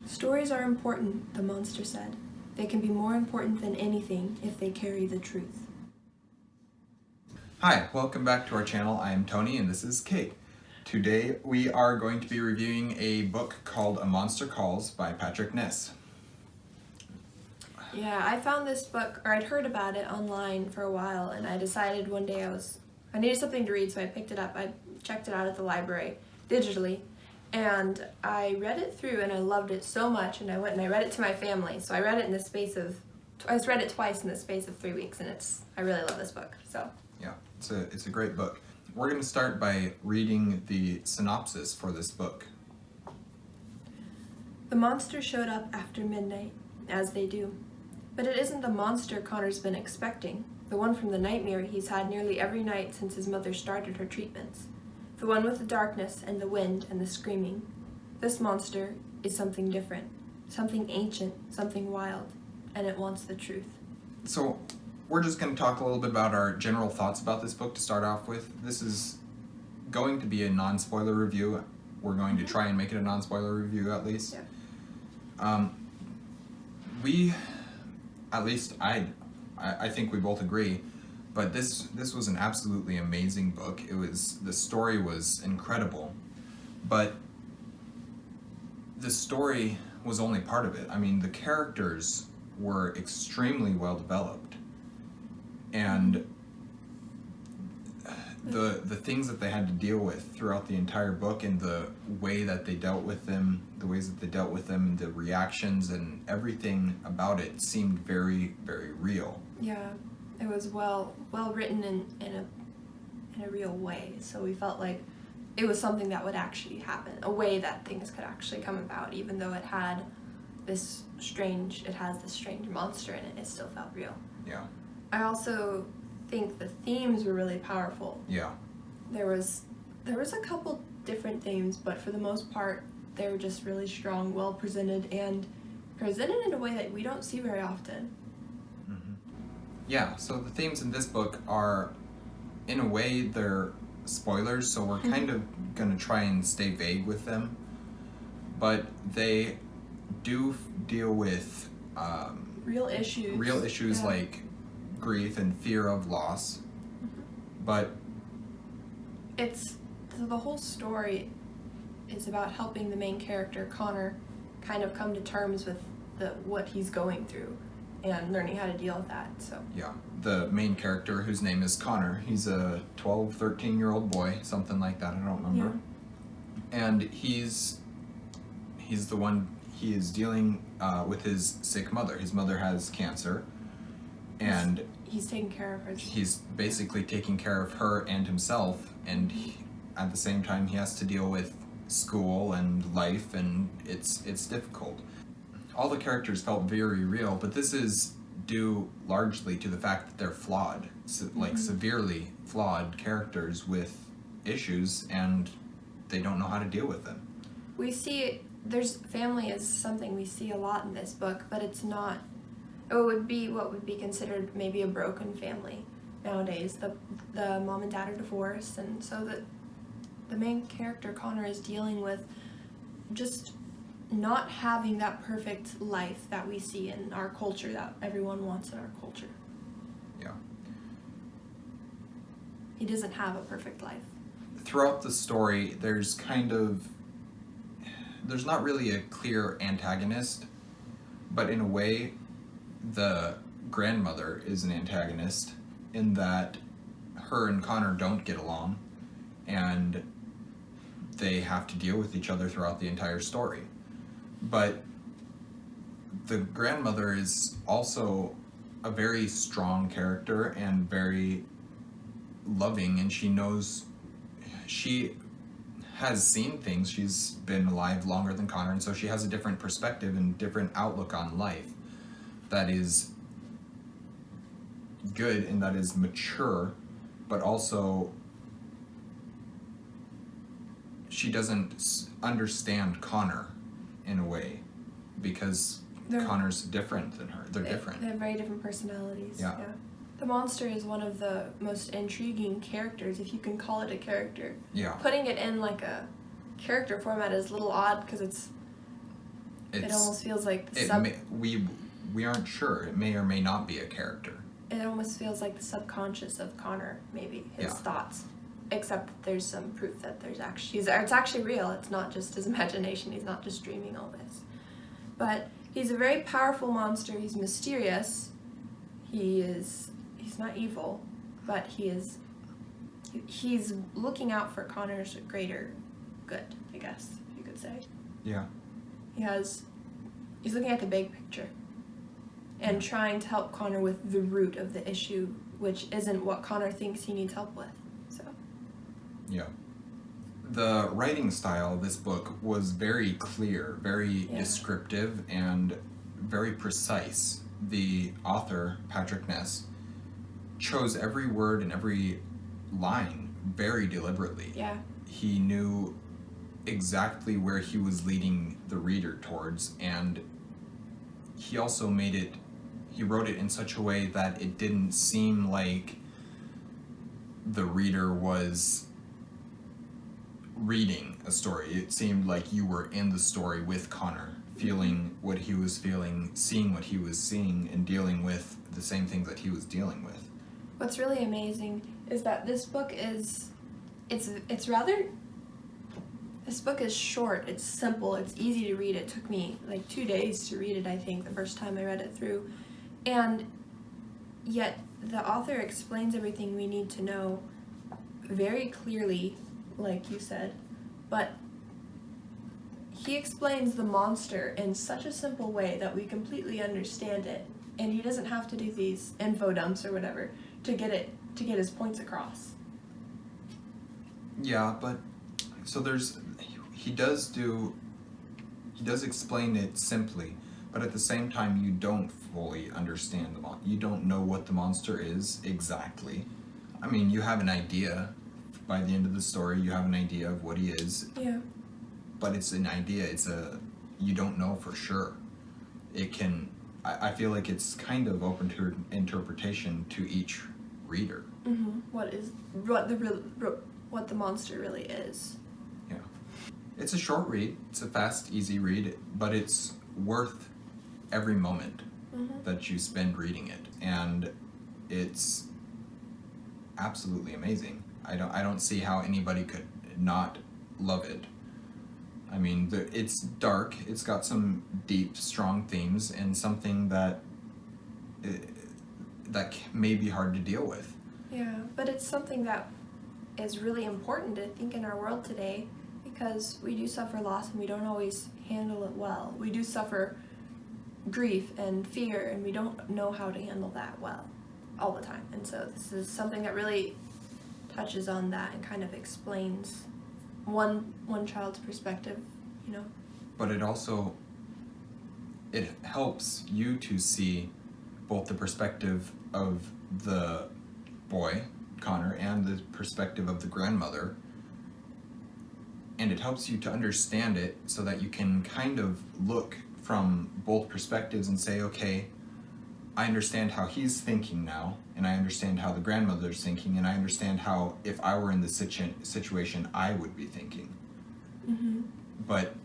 Stories are important, the monster said. They can be more important than anything if they carry the truth. Hi, welcome back to our channel. I am Tony and this is Kate. Today we are going to be reviewing a book called A Monster Calls by Patrick Ness. Yeah, I found this book, or I'd heard about it online for a while, and I decided one day I needed something to read, so I picked it up. I checked it out at the library digitally, and I read it through and I loved it so much, and I went and I read it to my family. So I read it in the space of, I read it twice in the space of 3 weeks, and I really love this book, so. Yeah, it's a great book. We're going to start by reading the synopsis for this book. The monster showed up after midnight, as they do. But it isn't the monster Connor's been expecting, the one from the nightmare he's had nearly every night since his mother started her treatments. The one with the darkness and the wind and the screaming. This monster is something different, something ancient, something wild, and it wants the truth. So, we're just going to talk a little bit about our general thoughts about this book to start off with. This is going to be a non-spoiler review. We're going to try and make it a non-spoiler review at least. Yeah. At least I think we both agree, but this was an absolutely amazing book. The story was incredible, but the story was only part of it. I mean, the characters were extremely well developed, and the things that they had to deal with throughout the entire book, and the way that they dealt with them, the reactions and everything about it seemed very, very real. Yeah, it was well written in a real way, so we felt like it was something that would actually happen, a way that things could actually come about, even though it has this strange monster in it still felt real. Yeah. I also think the themes were really powerful. Yeah. There was a couple different themes, but for the most part, they were just really strong, well presented, and presented in a way that we don't see very often. Mm-hmm. Yeah, so the themes in this book are, in a way, they're spoilers, so we're kind of going to try and stay vague with them, but they do deal with real issues. Yeah. Like grief and fear of loss. But the whole story is about helping the main character Connor kind of come to terms with what he's going through and learning how to deal with that. So yeah, the main character, whose name is Connor, he's a 13-year-old boy, something like that, I don't remember. Yeah. And he's the one, he is dealing with his sick mother. His mother has cancer, and he's taking care of her. He's basically taking care of her and himself, and at the same time he has to deal with school and life, and it's difficult. All the characters felt very real, but this is due largely to the fact that they're flawed, like severely flawed characters with issues, and they don't know how to deal with them. We see family is something we see a lot in this book, but it's not. It would be what would be considered maybe a broken family nowadays. The mom and dad are divorced, and so the main character Connor is dealing with just not having that perfect life that we see in our culture, that everyone wants in our culture. Yeah. He doesn't have a perfect life. Throughout the story, there's not really a clear antagonist, but in a way, the grandmother is an antagonist in that her and Connor don't get along, and they have to deal with each other throughout the entire story. But the grandmother is also a very strong character and very loving, and she has seen things. She's been alive longer than Connor, and so she has a different perspective and different outlook on life that is good and that is mature, but also she doesn't understand Connor in a way, because Connor's different than her. They're different. They have very different personalities. Yeah. The monster is one of the most intriguing characters, if you can call it a character. Yeah. Putting it in like a character format is a little odd because It almost feels like we aren't sure. It may or may not be a character. It almost feels like the subconscious of Connor, maybe his Yeah. thoughts. Except there's some proof that it's actually real. It's not just his imagination. He's not just dreaming all this. But he's a very powerful monster. He's mysterious. He's not evil, but he's looking out for Connor's greater good, I guess you could say. Yeah. He's looking at the big picture and trying to help Connor with the root of the issue, which isn't what Connor thinks he needs help with. So. Yeah. The writing style of this book was very clear, very descriptive, and very precise. The author, Patrick Ness, chose every word and every line very deliberately. Yeah. He knew exactly where he was leading the reader towards, and he also he wrote it in such a way that it didn't seem like the reader was reading a story. It seemed like you were in the story with Connor, feeling what he was feeling, seeing what he was seeing, and dealing with the same things that he was dealing with. What's really amazing is that this book is short, it's simple, it's easy to read. It took me like 2 days to read it, I think, the first time I read it through. And yet the author explains everything we need to know very clearly, like you said, but he explains the monster in such a simple way that we completely understand it, and he doesn't have to do these info dumps or whatever to get his points across. Yeah, but so he does explain it simply, but at the same time you don't fully understand you don't know what the monster is exactly. I mean, you have an idea. By the end of the story, you have an idea of what he is. Yeah. But it's an idea. You don't know for sure. I feel like it's kind of open to interpretation to each reader. Mm-hmm. What the monster really is. Yeah. It's a short read. It's a fast, easy read, but it's worth every moment that you spend reading it, and it's absolutely amazing. I don't see how anybody could not love it. I mean, it's dark. It's got some deep, strong themes, and something that may be hard to deal with. Yeah, but it's something that is really important, I think, in our world today, because we do suffer loss and we don't always handle it well. We do suffer grief and fear, and we don't know how to handle that well all the time. And so this is something that really touches on that and kind of explains one child's perspective, you know. But it helps you to see both the perspective of the boy, Connor, and the perspective of the grandmother. And it helps you to understand it so that you can kind of look from both perspectives and say, okay, I understand how he's thinking now, and I understand how the grandmother's thinking, and I understand how, if I were in the situation, I would be thinking. Mm-hmm. But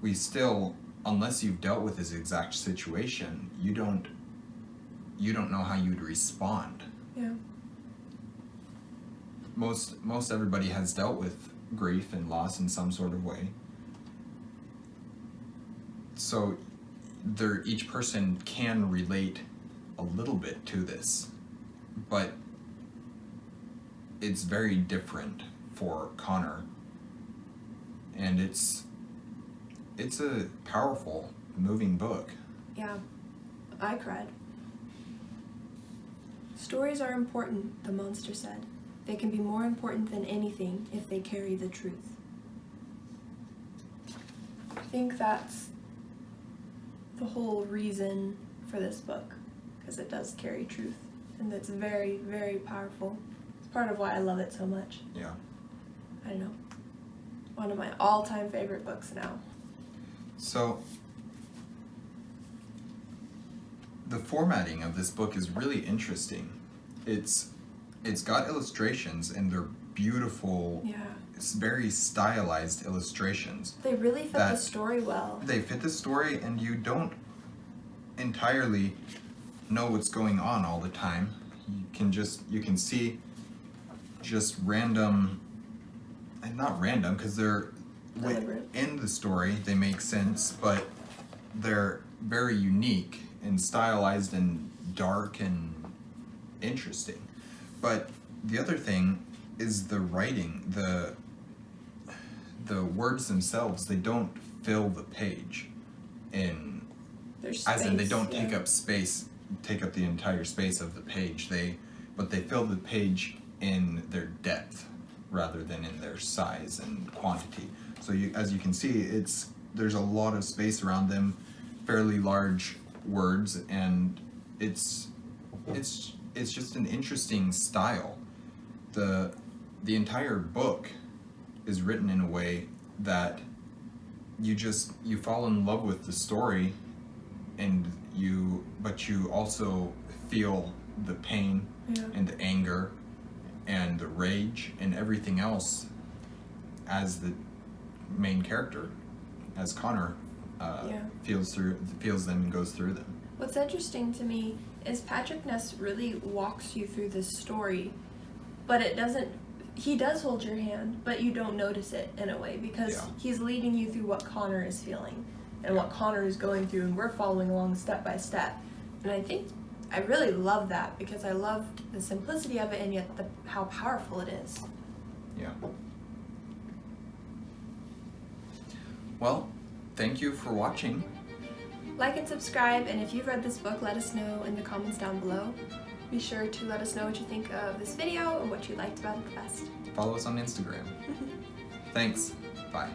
we still, unless you've dealt with this exact situation, you don't know how you'd respond. Yeah. Most everybody has dealt with grief and loss in some sort of way. So each person can relate a little bit to this, but it's very different for Connor, and it's a powerful, moving book. Yeah, I cried. Stories are important, the monster said. They can be more important than anything if they carry the truth. I think that's the whole reason for this book, because it does carry truth, and it's very, very powerful. It's part of why I love it so much. Yeah. I don't know. One of my all-time favorite books now. So, the formatting of this book is really interesting. It's got illustrations, and they're beautiful, Yeah. very stylized illustrations. They really fit the that- story well. They fit the story, and you don't entirely know what's going on all the time. You can see just random, and not random because they're Deliberate. in the story, they make sense, but they're very unique and stylized and dark and interesting. But the other thing is the writing, the words themselves, they don't fill the page in, There's as in they space, don't take yeah. up space, take up the entire space of the page. But they fill the page in their depth rather than in their size and quantity. So as you can see, there's a lot of space around them, fairly large words, and it's just an interesting style. The entire book is written in a way that you fall in love with the story, but you also feel the pain and the anger and the rage and everything else as the main character, as Connor feels them and goes through them. What's interesting to me is Patrick Ness really walks you through this story, but he does hold your hand, but you don't notice it in a way because he's leading you through what Connor is feeling and what Connor is going through, and we're following along step by step. And I think I really love that because I love the simplicity of it and yet how powerful it is. Yeah. Well, thank you for watching. Like and subscribe, and if you've read this book, let us know in the comments down below. Be sure to let us know what you think of this video and what you liked about it the best. Follow us on Instagram. Thanks. Bye.